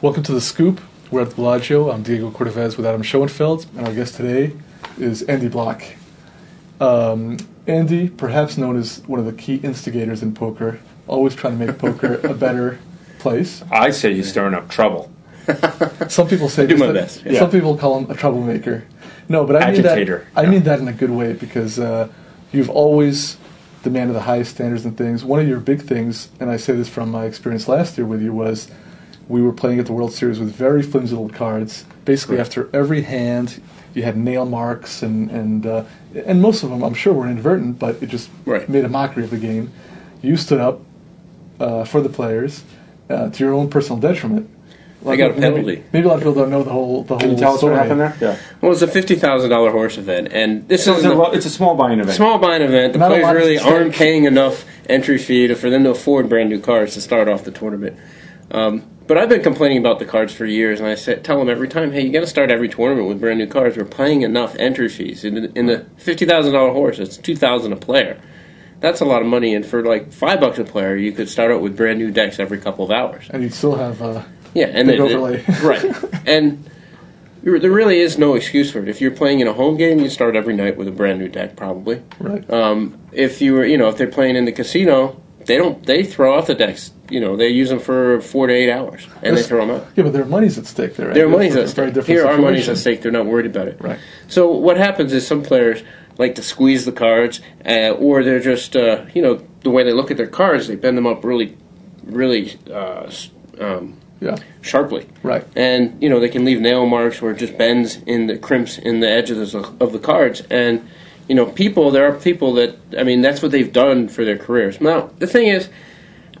Welcome to The Scoop. We're at the Bellagio. I'm Diego Cordovez with Adam Schoenfeld, and our guest today is Andy Bloch. Andy, perhaps known as one of the key instigators in poker, always trying to make poker a better place. I say he's stirring up trouble. Some people say I do my best. Yeah. Some people call him a troublemaker. No, but Agitator. I mean that in a good way, because you've always demanded the highest standards and things. One of your big things, and I say this from my experience last year with you, was we were playing at the World Series with very flimsy little cards. Basically, after every hand, you had nail marks, and most of them, I'm sure, were inadvertent, but it just made a mockery of the game. You stood up for the players to your own personal detriment. I got a penalty. Maybe a lot of people don't know the whole Can you tell us story. what happened there? Yeah. Well, it's a $50,000 horse event, and this is it's a small buy-in event. Small buy-in event. The Not players really aren't paying enough entry fee for them to afford brand new cards to start off the tournament. But I've been complaining about the cards for years, and I tell them every time, hey, you got to start every tournament with brand new cards. We're paying enough entry fees. In the $50,000 horse, it's $2,000 a player. That's a lot of money, and for like $5 a player, you could start out with brand new decks every couple of hours. And you'd still have and overlay. Right. And there really is no excuse for it. If you're playing in a home game, you start every night with a brand new deck, probably. Right. If if they're playing in the casino, they throw out the decks. They use them for 4 to 8 hours, and they throw them out. Yeah, but their money's at stake there, right? Their money's at stake. Here, our money's at situation. stake. They're not worried about it. Right. So what happens is some players like to squeeze the cards, or they're just, the way they look at their cards, they bend them up really, really sharply. Right. And, they can leave nail marks or just bends in the crimps in the edges of the cards. And, there are people that, that's what they've done for their careers. Now, the thing is,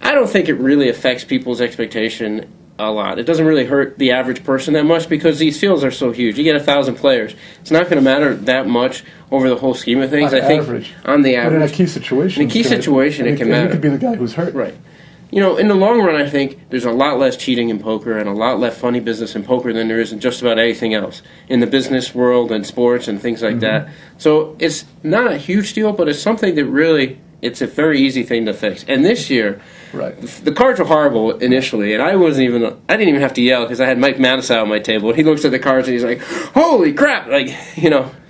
I don't think it really affects people's expectation a lot. It doesn't really hurt the average person that much because these fields are so huge. You get 1,000 players. It's not going to matter that much over the whole scheme of things. On I think average. On the average. But in a key situation. In a key situation, it can matter. You could be the guy who's hurt. Right. In the long run, I think there's a lot less cheating in poker and a lot less funny business in poker than there is in just about anything else in the business world and sports and things like that. So it's not a huge deal, but it's something that really, it's a very easy thing to fix. And this year, the cards were horrible initially, and I didn't even have to yell because I had Mike Mattisau on my table, and he looks at the cards and he's like, "Holy crap!"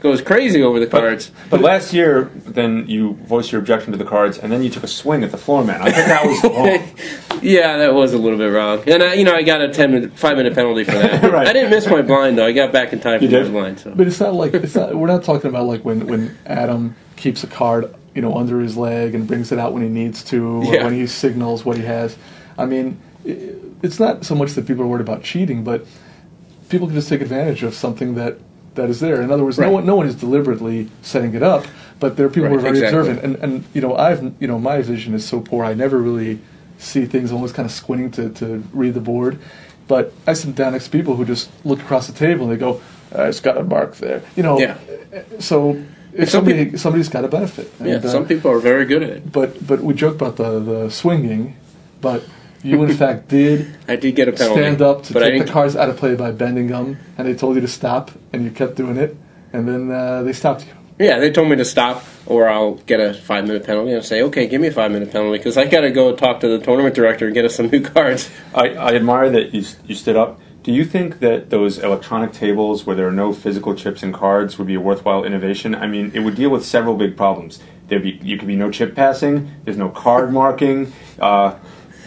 Goes crazy over the cards. But last year, then you voiced your objection to the cards, and then you took a swing at the floor man. I think that was wrong. Yeah, that was a little bit wrong, and I got a 5-minute penalty for that. Right. I didn't miss my blind though. I got back in time for my blind. So. But it's not like we're not talking about like when Adam keeps a card under his leg and brings it out when he needs to, or when he signals what he has. It's not so much that people are worried about cheating, but people can just take advantage of something that is there. In other words, no one is deliberately setting it up, but there are people who are very observant. And my vision is so poor, I never really see things. I'm always kind of squinting to read the board. But I sit down next to people who just look across the table and they go, "It's got a mark there." So if somebody's got to benefit. And, some people are very good at it. But we joke about the swinging, but you in fact did. I did get a penalty. Stand up to take the cards out of play by bending them, and they told you to stop, and you kept doing it, and then they stopped you. Yeah, they told me to stop, or I'll get a 5-minute penalty. And I'll say, okay, give me a 5-minute penalty because I got to go talk to the tournament director and get us some new cards. I admire that you stood up. Do you think that those electronic tables where there are no physical chips and cards would be a worthwhile innovation? It would deal with several big problems. You could be no chip passing. There's no card marking.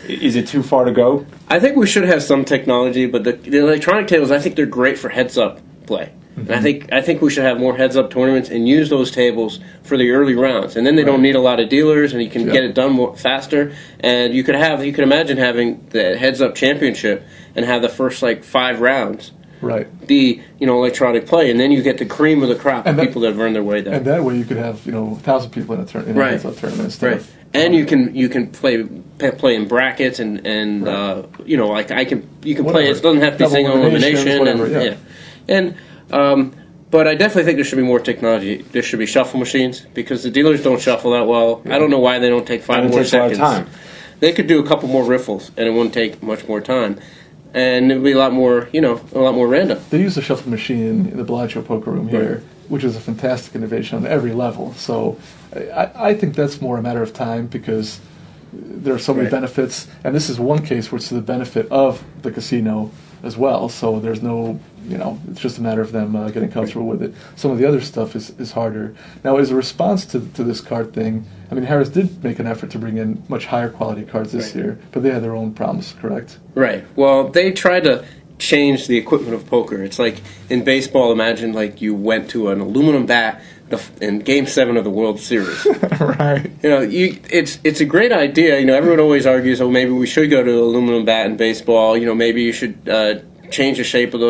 Is it too far to go? I think we should have some technology, but the electronic tables, I think they're great for heads-up play. Mm-hmm. And I think we should have more heads-up tournaments and use those tables for the early rounds. And then they don't need a lot of dealers, and you can get it done more faster. And you could imagine having the heads-up championship and have the first 5 rounds be electronic play, and then you get the cream of the crop of people that have earned their way there. And that way you could have 1,000 people in a heads-up tournament instead of, and you can play in brackets and you can play. It doesn't have to be single elimination. But I definitely think there should be more technology. There should be shuffle machines because the dealers don't shuffle that well. I don't know why they don't take 5 more seconds. A lot of time. They could do a couple more riffles, and it wouldn't take much more time. And it would be a lot more random. They use the shuffle machine in the Bellagio poker room here, which is a fantastic innovation on every level. So I think that's more a matter of time because there are so many benefits. And this is one case where it's to the benefit of the casino as well. So there's no, it's just a matter of them getting comfortable with it. Some of the other stuff is harder. Now, as a response to this card thing, I mean, Harris did make an effort to bring in much higher quality cards this year, but they had their own problems, correct? Right. Well, they tried to change the equipment of poker. It's like in baseball, imagine like you went to an aluminum bat in Game 7 of the World Series. Right. It's a great idea. Everyone always argues, oh, maybe we should go to aluminum bat in baseball. Maybe you should change the shape of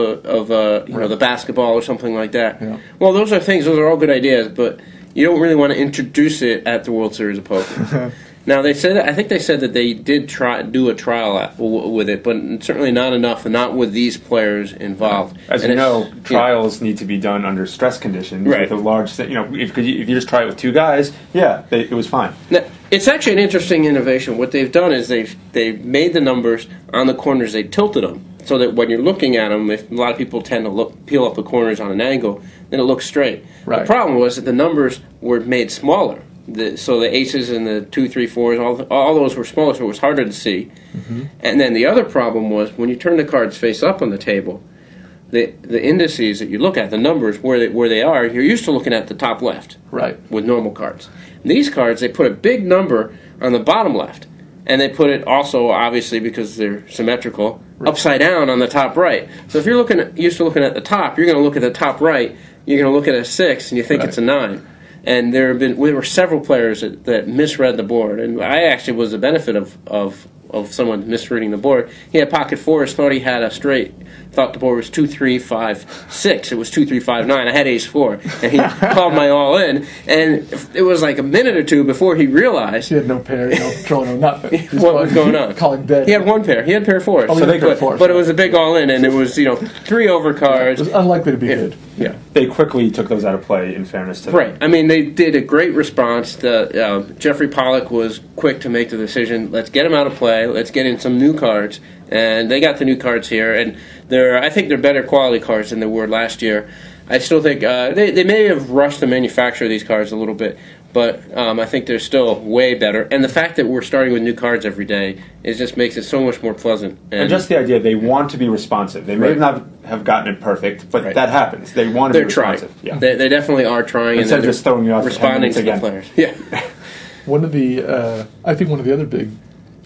the basketball or something like that. Yeah. Well, those are all good ideas, but you don't really want to introduce it at the World Series of Poker. Now, I think they said that they did do a trial with it, but certainly not enough, and not with these players involved. As you know, trials need to be done under stress conditions. Right. With a large, if you just try it with 2 guys, it was fine. Now, it's actually an interesting innovation. What they've done is they've made the numbers on the corners, they tilted them, so that when you're looking at them, if a lot of people tend to peel up the corners on an angle, then it looks straight. Right. The problem was that the numbers were made smaller. So the aces and the 2, 3, 4s, all those were smaller, so it was harder to see. Mm-hmm. And then the other problem was when you turn the cards face up on the table, the indices that you look at, the numbers where they are, you're used to looking at the top left. Right. With normal cards. These cards, they put a big number on the bottom left, and they put it also, obviously because they're symmetrical, upside down on the top right. So if you're used to looking at the top, you're going to look at the top right. You're going to look at a 6, and you think it's a 9. And there were several players that misread the board, and I actually was the benefit of someone misreading the board. He had pocket 4s, thought he had a straight, thought the board was 2, 3, 5, 6. It was 2, 3, 5, 9. I had ace 4, and he called my all in, and it was like a minute or two before he realized he had no pair, no draw, no nothing. What was going on? Calling dead. He had one pair. He had pair 4s. Oh, so they could 4s. But it was a big all in, and it was 3 over cards. It was unlikely to be good. Yeah. They quickly took those out of play, in fairness to them. Right. I mean, they did a great response. Jeffrey Pollack was quick to make the decision, let's get them out of play, let's get in some new cards. And they got the new cards here, and I think they're better quality cards than they were last year. I still think they may have rushed the manufacture of these cards a little bit, but I think they're still way better. And the fact that we're starting with new cards every day just makes it so much more pleasant. And just the idea, they want to be responsive. They may not have gotten it perfect, but that happens. They want to be responsive. Trying. Yeah. They definitely are trying. Instead of just throwing you out responding to again. The players. Yeah. I think one of the other big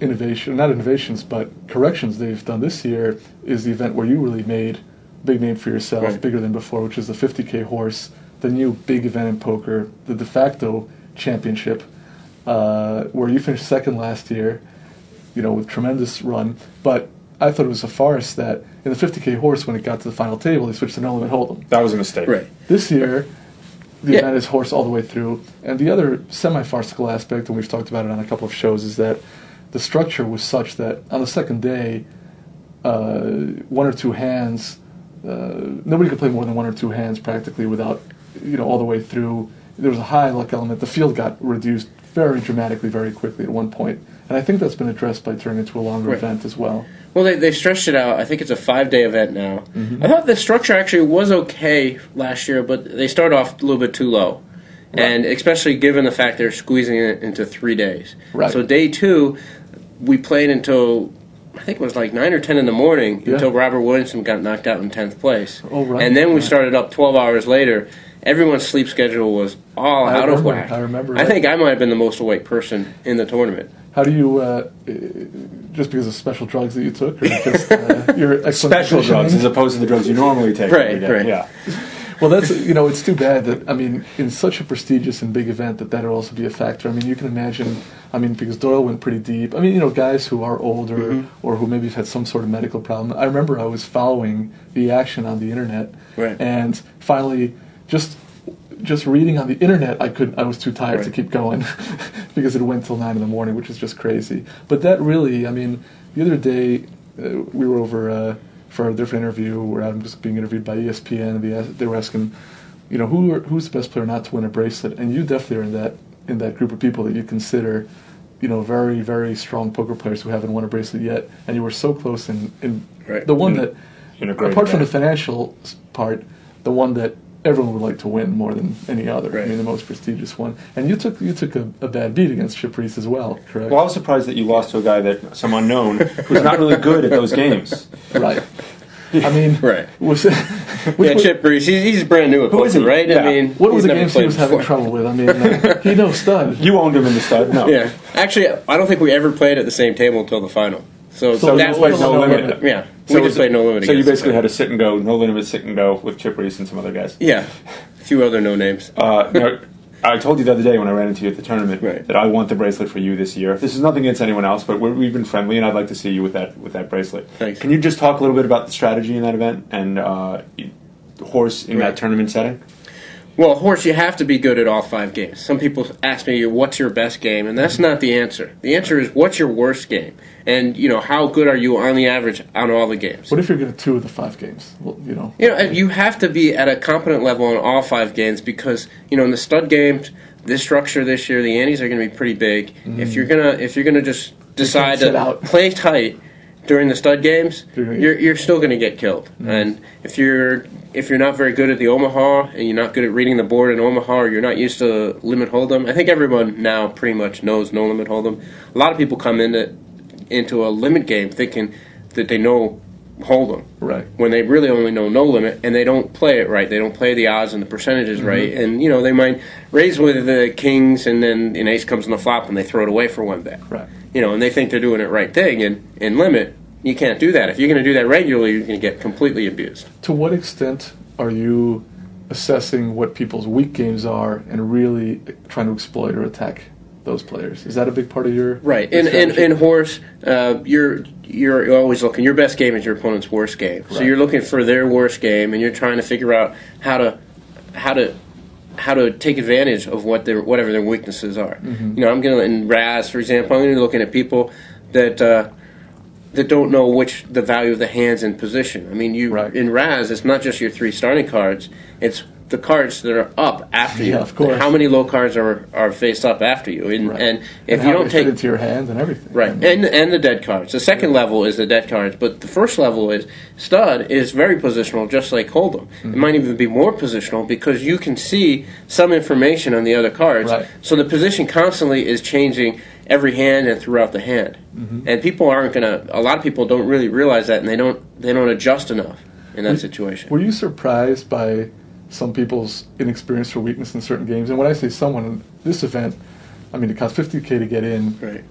not innovations, but corrections they've done this year is the event where you really made a big name for yourself, bigger than before, which is the 50K horse, the new big event in poker, the de facto championship, where you finished second last year, with tremendous run. But I thought it was a farce that in the 50K horse, when it got to the final table, they switched to no limit hold'em. That was a mistake. Right. This year, the event is horse all the way through. And the other semi-farcical aspect, and we've talked about it on a couple of shows, is that the structure was such that on the second day, 1 or 2 hands, nobody could play more than 1 or 2 hands practically without, all the way through. There was a high luck element. The field got reduced very dramatically, very quickly at one point. And I think that's been addressed by turning it into a longer event as well. Well, they stretched it out. I think it's a 5-day event now. Mm-hmm. I thought the structure actually was okay last year, but they started off a little bit too low. Right. And especially given the fact they're squeezing it into 3 days. Right. So day 2, we played until, I think it was like 9 or 10 in the morning, until Robert Williamson got knocked out in 10th place. Oh, right. And then we started up 12 hours later. Everyone's sleep schedule was all out of whack. I remember. I think I might have been the most awake person in the tournament. How do you, just because of special drugs that you took, or just your excellent special drugs as opposed to the drugs you normally take? Right. Yeah. Well, that's it's too bad that in such a prestigious and big event that would also be a factor. You can imagine. Because Doyle went pretty deep. Guys who are older or who maybe have had some sort of medical problem. I remember I was following the action on the internet, and finally, just reading on the internet, I was too tired to keep going because it went till 9 in the morning, which is just crazy. But that really, the other day we were over for a different interview where I'm just being interviewed by ESPN, and they were asking, who's the best player not to win a bracelet? And you definitely are in that group of people that you consider, very, very strong poker players who haven't won a bracelet yet, and you were so close in the one that, apart from the financial part, the one that everyone would like to win more than any other. The most prestigious one. And you took a bad beat against Chip Reese as well, correct? Well, I was surprised that you lost to a guy some unknown who's not really good at those games. Right. I mean, right. Chip Reese, he's brand new at poker, right? Yeah. I mean, what was the games he was having trouble with? I mean, he knows stud. You owned him in the stud? No. Yeah. Actually, I don't think we ever played at the same table until the final. So that's why no limit. Yeah. So we just played no limit. So you basically had a sit and go, no limit, sit and go with Chip Reese and some other guys. Yeah. A few other no names. I told you the other day when I ran into you at the tournament that I want the bracelet for you this year. This is nothing against anyone else, but we've been friendly, and I'd like to see you with that bracelet. Thanks. Can you just talk a little bit about the strategy in that event and horse in that tournament setting? Well, horse, you have to be good at all 5 games. Some people ask me, what's your best game? And that's not the answer. The answer is, what's your worst game? And, how good are you on the average on all the games? What if you're good at 2 of the 5 games? Well, you have to be at a competent level on all 5 games because, in the stud games, this structure this year, the antes are going to be pretty big. Mm-hmm. If you're gonna just decide to play tight during the stud games, you're still going to get killed. Mm-hmm. And if you're not very good at the Omaha and you're not good at reading the board in Omaha or you're not used to limit hold'em, I think everyone now pretty much knows no limit hold'em. A lot of people come into a limit game thinking that they know hold'em, right? When they really only know no limit, and they don't play it right. They don't play the odds and the percentages right, and they might raise with the kings, and then an ace comes on the flop, and they throw it away for 1 bet, right? And they think they're doing it right thing, and in limit, you can't do that. If you're going to do that regularly, you're going to get completely abused. To what extent are you assessing what people's weak games are and really trying to exploit or attack those players? Is that a big part of your right? In horse, you're always looking. Your best game is your opponent's worst game. So you're looking for their worst game, and you're trying to figure out how to take advantage of whatever their weaknesses are. Mm-hmm. I'm going to in Raz, for example, I'm going to be looking at people that don't know the value of the hands in position. I mean, in Raz, it's not just your 3 starting cards; it's the cards that are up after you. Of course. How many low cards are faced up after you? And if you don't take into your hands and everything, right, and the dead cards. The second level is the dead cards, but the first level is stud is very positional, just like hold'em. Mm-hmm. It might even be more positional because you can see some information on the other cards. Right. So the position constantly is changing every hand and throughout the hand. Mm-hmm. And people aren't gonna. A lot of people don't really realize that, and they don't adjust enough in that situation. Were you surprised by some people's inexperience or weakness in certain games? And when I say someone in this event, I mean it cost $50K to get in. Right.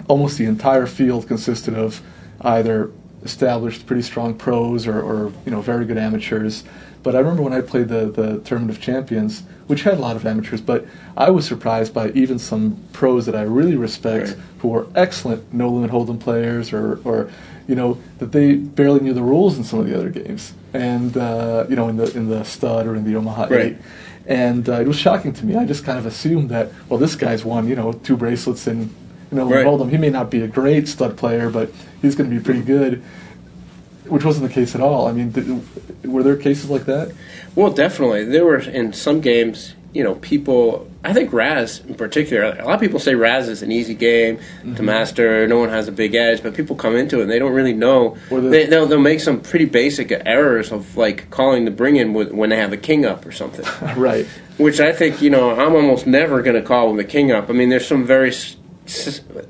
Almost the entire field consisted of either established, pretty strong pros or very good amateurs. But I remember when I played the Tournament of Champions, which had a lot of amateurs, but I was surprised by even some pros that I really respect who were excellent no-limit hold'em players or that they barely knew the rules in some of the other games. And, in the stud or in the Omaha 8. And it was shocking to me. I just kind of assumed that, well, this guy's won, 2 bracelets in hold'em. He may not be a great stud player, but he's going to be pretty good, which wasn't the case at all. I mean, were there cases like that? Well, definitely. There were, in some games, people, I think Raz in particular, a lot of people say Raz is an easy game to master, no one has a big edge, but people come into it and they don't really know. They'll make some pretty basic errors of like calling the bring-in when they have a king up or something. Right. Which I think, I'm almost never going to call with a king up. I mean, there's some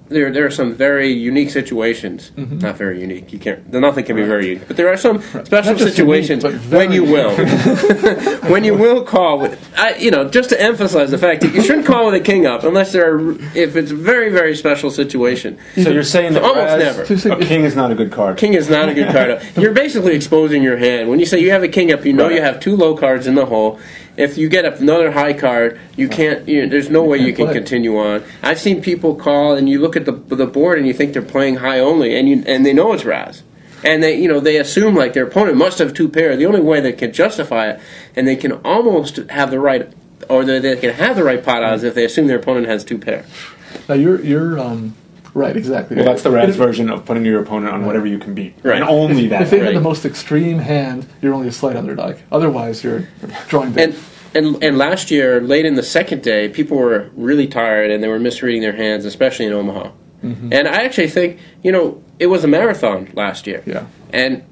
there are some very unique situations. Mm-hmm. Not very unique. Nothing can be very unique. But there are some special situations when you will. When you will call with, just to emphasize the fact that you shouldn't call with a king up unless if it's a very, very special situation. So you're saying that almost never. A king is not a good card. King is not a good card. You're basically exposing your hand. When you say you have a king up, you have 2 low cards in the hole. If you get another high card, you can't. There's no way you can continue on. I've seen people call, and you look at the board, and you think they're playing high only, and they know it's Raz, and they assume like their opponent must have 2 pair. The only way they can justify it, and they can almost have the right, or they can have the right pot odds if they assume their opponent has 2 pair. Now you're right, exactly. Well, that's the Raz version of putting your opponent on whatever you can beat, right? And only that. If they had the most extreme hand, you're only a slight underdog. Otherwise, you're drawing big. And last year, late in the second day, people were really tired and they were misreading their hands, especially in Omaha. Mm-hmm. And I actually think, it was a marathon last year. Yeah. And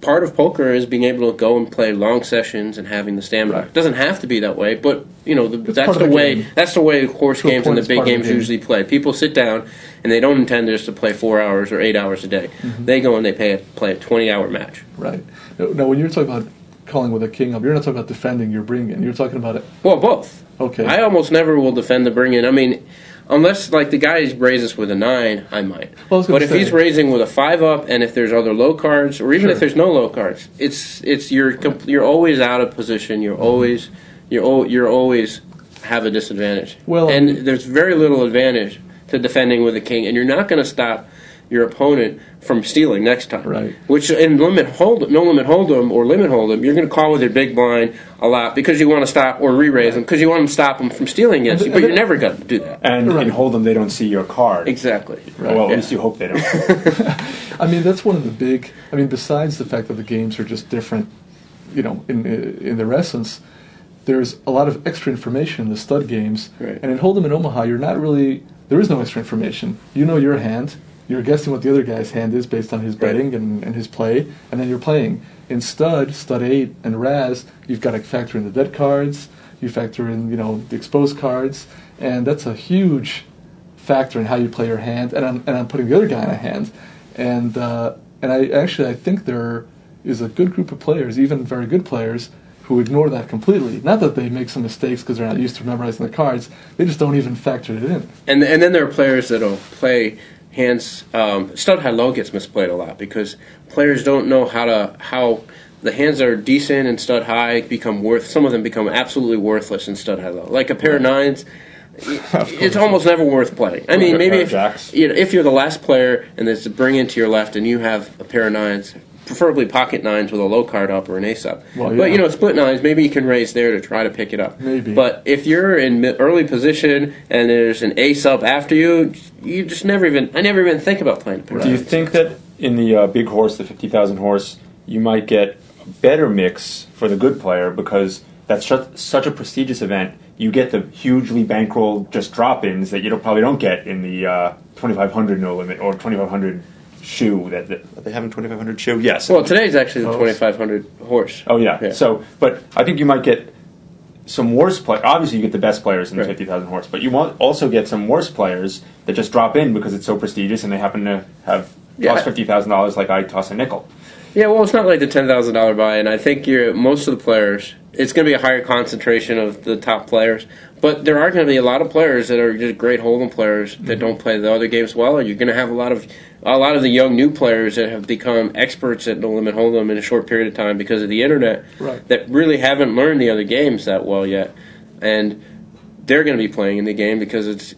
part of poker is being able to go and play long sessions and having the stamina. Right. It doesn't have to be that way, but that's part of the the way. game. That's the way horse To a games point, and the it's big part of the games game. usually play. People sit down and they don't intend just to play 4 hours or 8 hours a day. They go and they play a 20-hour match. Right. Now, when you're talking about calling with a king up, you're not talking about defending your bring-in. You're talking about it. Well, both. Okay. I almost never will defend the bring-in. I mean, unless like the guy raises with a 9, I might. Well, I was gonna But if say- he's raising with a 5 up, and if there's other low cards, or even Sure. if there's no low cards, you're always out of position. You're always have a disadvantage. Well, and there's very little advantage to defending with a king, and you're not going to stop your opponent from stealing next time. Right. Which in no limit hold'em or limit hold'em, you're going to call with your big blind a lot because you want to stop or re-raise them because you want to stop them from stealing against you. But you're never going to do that. And in Hold'em, they don't see your card. Exactly. Well, at least you hope they don't. I mean, that's one of the big. I mean, besides the fact that the games are just different, in their essence, there's a lot of extra information in the stud games. Right. And in Hold'em and Omaha, you're not really. There is no extra information. You know your hand. You're guessing what the other guy's hand is based on his betting and his play, and then you're playing. In stud 8, and Raz, you've got to factor in the dead cards. You factor in, the exposed cards, and that's a huge factor in how you play your hand. And I'm putting the other guy in a hand, and I think there is a good group of players, even very good players, who ignore that completely. Not that they make some mistakes because they're not used to memorizing the cards. They just don't even factor it in. And then there are players that'll play hands. Stud high low gets misplayed a lot because players don't know how the hands that are decent in stud high become some of them become absolutely worthless in stud high low. Like a pair of 9s, it's almost never worth playing. I mean, maybe if you're the last player and there's a bring in to your left and you have a pair of 9s, preferably pocket 9s with a low card up or an ace up. Well, But split 9s, maybe you can raise there to try to pick it up. Maybe. But if you're in early position and there's an ace up after you, I never even think about playing a pair. Do you think that in the big horse, the 50,000 horse, you might get a better mix for the good player because that's such a prestigious event? You get the hugely bankrolled just drop-ins that you probably don't get in the 2,500 no limit or 2,500 shoe. That are they having 2,500 shoe? Yes. Well, today's actually the 2,500 horse. Oh yeah. So, but I think you might get some worse players. Obviously, you get the best players in the 50,000 horse, but you might also get some worse players that just drop in because it's so prestigious and they happen to have cost $50,000 like I toss a nickel. Yeah, well, it's not like the $10,000 buy, and I think most of the players, it's going to be a higher concentration of the top players, but there are going to be a lot of players that are just great hold'em players that don't play the other games well, and you're going to have a lot of the young new players that have become experts at no limit hold'em in a short period of time because of the internet that really haven't learned the other games that well yet, and they're going to be playing in the game because it's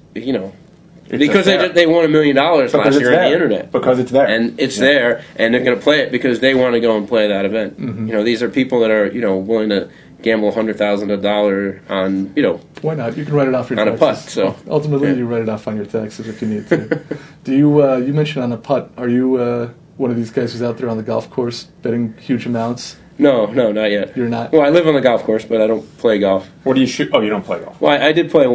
because they won $1 million last year on the internet. Because it's there. And it's there, and they're going to play it because they want to go and play that event. These are people that are, willing to gamble $100,000 on, Why not? You can write it off your on taxes. a putt. So ultimately, you write it off on your taxes if you need to. Do you mentioned on a putt, are you one of these guys who's out there on the golf course betting huge amounts? No, not yet. You're not? Well, I live on the golf course, but I don't play golf. What do you shoot? Oh, you don't play golf. Well, I did play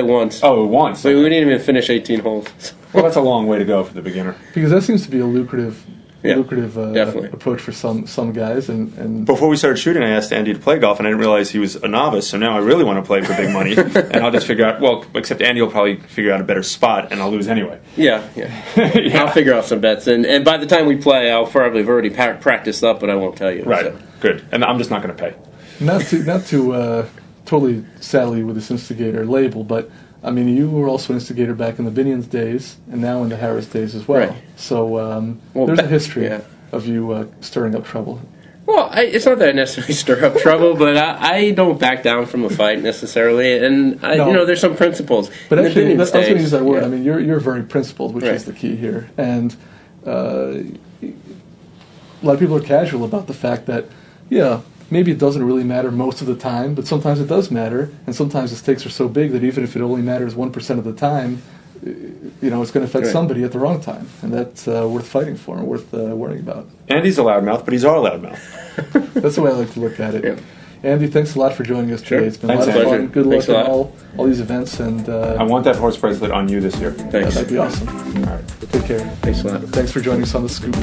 once. Oh, once. But we didn't even finish 18 holes. Well, that's a long way to go for the beginner. Because that seems to be a lucrative definitely. approach for some guys. And Before we started shooting, I asked Andy to play golf, and I didn't realize he was a novice, so now I really want to play for big money. And I'll just figure out, well, except Andy will probably figure out a better spot, and I'll lose anyway. Yeah. I'll figure out some bets. And by the time we play, I'll probably have already practiced up, but I won't tell you. Right. So. Good. And I'm just not going to pay. not to totally saddle you with this instigator label, but I mean, you were also an instigator back in the Binions days, and now in the Harris days as well. Right. So there's a history of you stirring up trouble. Well, it's not that I necessarily stir up trouble, but I don't back down from a fight necessarlot, and there's some principles. But actually, I was going to use that word. Yeah. I mean, you're very principled, which is the key here, and a lot of people are casual about the fact that, maybe it doesn't really matter most of the time, but sometimes it does matter, and sometimes the stakes are so big that even if it only matters 1% of the time, it's going to affect somebody at the wrong time, and that's worth fighting for and worth worrying about. Andy's a loudmouth, but he's our loudmouth. That's the way I like to look at it. Yeah. Andy, thanks a lot for joining us today. It's been a lot of fun. Good luck at all these events. And I want that horse bracelet on you this year. Thanks. That'd be awesome. All right. Take care. Thanks a lot. Thanks for joining us on The Scoop.